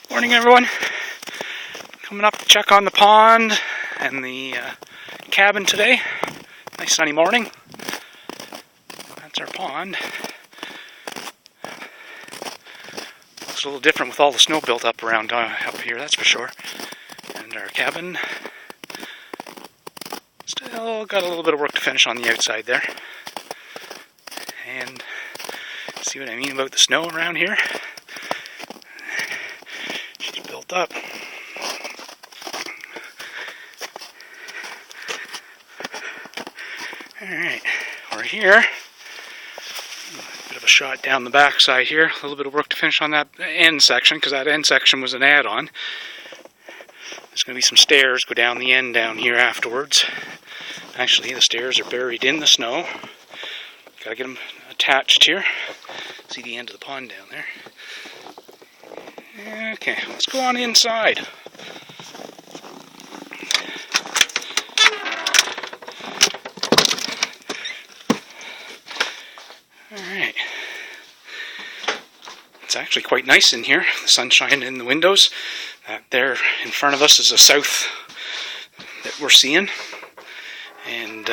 Morning, everyone. Coming up to check on the pond and the cabin today. Nice sunny morning. That's our pond. Looks a little different with all the snow built up around up here, that's for sure. And our cabin. Still got a little bit of work to finish on the outside there. And see what I mean about the snow around here? She's built up. Alright, we're here. A bit of a shot down the back side here. A little bit of work to finish on that end section, because that end section was an add-on. There's going to be some stairs go down the end down here afterwards. Actually, the stairs are buried in the snow. Got to get them attached here. See the end of the pond down there. Okay, let's go on inside. Alright. It's actually quite nice in here. The sunshine in the windows. That there in front of us is a south that we're seeing. And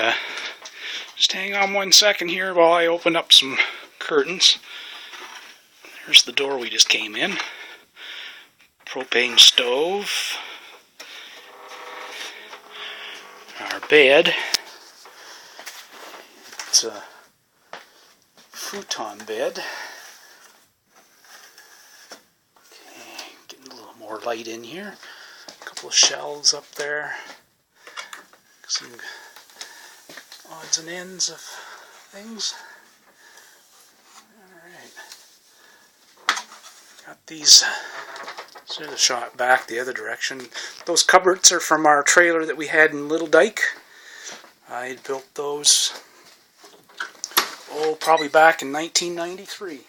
just hang on 1 second here while I open up some curtains. There's the door we just came in. Propane stove. Our bed. It's a futon bed. Okay, getting a little more light in here. A couple of shelves up there. Some odds and ends of things. Alright. Got these. So the shot back the other direction. Those cupboards are from our trailer that we had in Little Dyke. I had built those, probably back in 1993. I'm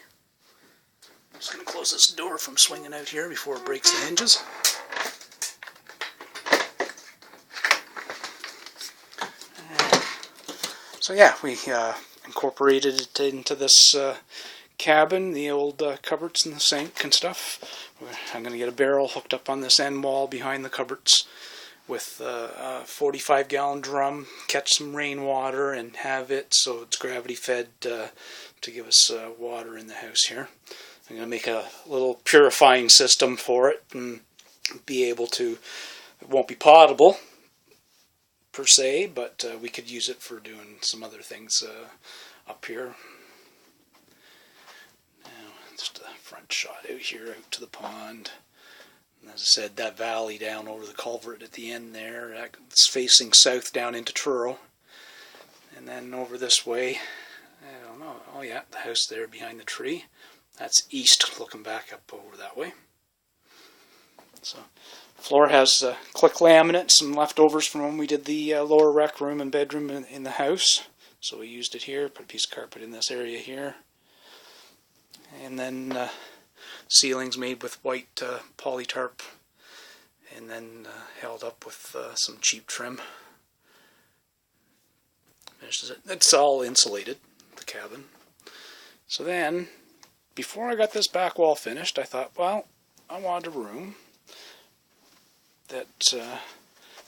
just going to close this door from swinging out here before it breaks the hinges. So yeah, we incorporated it into this cabin, the old cupboards and the sink and stuff. I'm going to get a barrel hooked up on this end wall behind the cupboards with a 45-gallon drum, catch some rainwater and have it so it's gravity fed to give us water in the house here. I'm going to make a little purifying system for it and be able to, it won't be potable per se, but we could use it for doing some other things up here. Just a front shot out here, out to the pond. And as I said, that valley down over the culvert at the end there, it's facing south down into Truro. And then over this way, I don't know, oh yeah, the house there behind the tree. That's east, looking back up over that way. So, floor has click laminate, some leftovers from when we did the lower rec room and bedroom in the house. So we used it here, put a piece of carpet in this area here. And then ceilings made with white polytarp, and then held up with some cheap trim. Finishes it. It's all insulated, the cabin. So then, before I got this back wall finished, I thought, well, I wanted a room that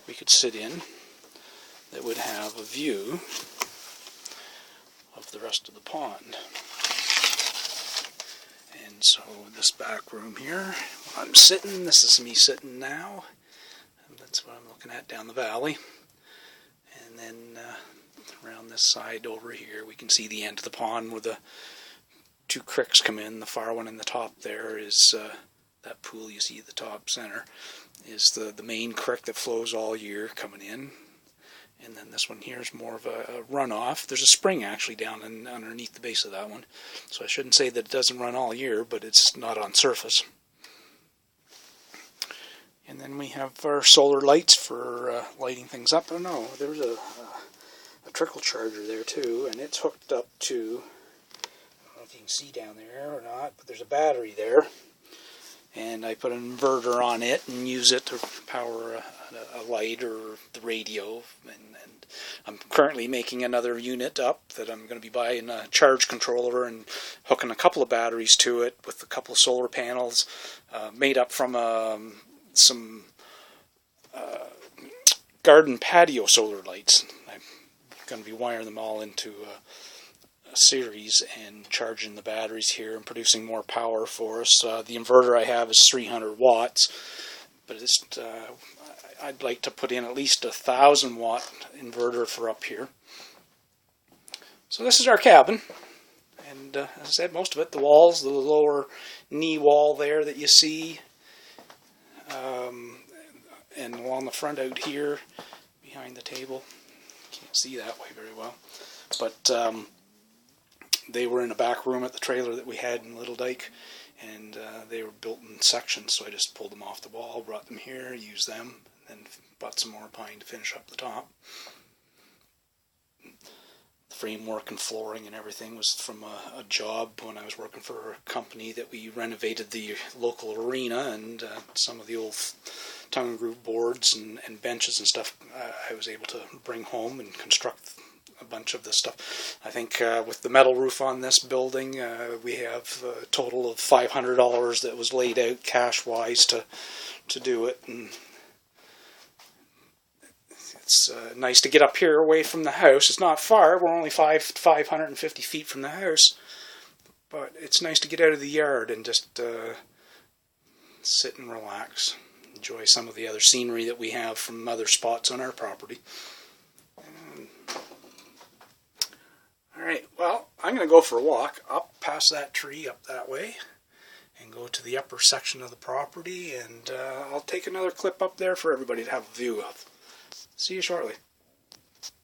we could sit in that would have a view of the rest of the pond. And so this back room here, I'm sitting, this is me sitting now, and that's what I'm looking at down the valley. And then around this side over here, we can see the end of the pond where the two creeks come in. The far one in the top there is that pool you see at the top center is the main creek that flows all year coming in. And then this one here is more of a runoff. There's a spring actually down underneath the base of that one. So I shouldn't say that it doesn't run all year, but it's not on surface. And then we have our solar lights for lighting things up. Oh no, there's a trickle charger there too, and it's hooked up to, I don't know if you can see down there or not, but there's a battery there. And I put an inverter on it and use it to power a light or the radio, and I'm currently making another unit up that I'm going to be buying a charge controller and hooking a couple of batteries to it with a couple of solar panels made up from some garden patio solar lights. I'm going to be wiring them all into a series and charging the batteries here and producing more power for us. The inverter I have is 300 watts, but I'd like to put in at least a 1,000 watt inverter for up here. So this is our cabin, and as I said, most of it, the walls, the lower knee wall there that you see, and along the front out here behind the table, can't see that way very well, but they were in a back room at the trailer that we had in Little Dyke, and they were built in sections, so I just pulled them off the wall, brought them here, used them, and then bought some more pine to finish up the top. The framework and flooring and everything was from a job when I was working for a company that we renovated the local arena, and some of the old tongue and groove boards and benches and stuff I was able to bring home and construct a bunch of this stuff. I think with the metal roof on this building, we have a total of $500 that was laid out cash-wise to do it, and it's nice to get up here away from the house. It's not far. We're only 550 feet from the house, but it's nice to get out of the yard and just sit and relax, enjoy some of the other scenery that we have from other spots on our property. Alright, well, I'm going to go for a walk up past that tree up that way and go to the upper section of the property, and I'll take another clip up there for everybody to have a view of. See you shortly.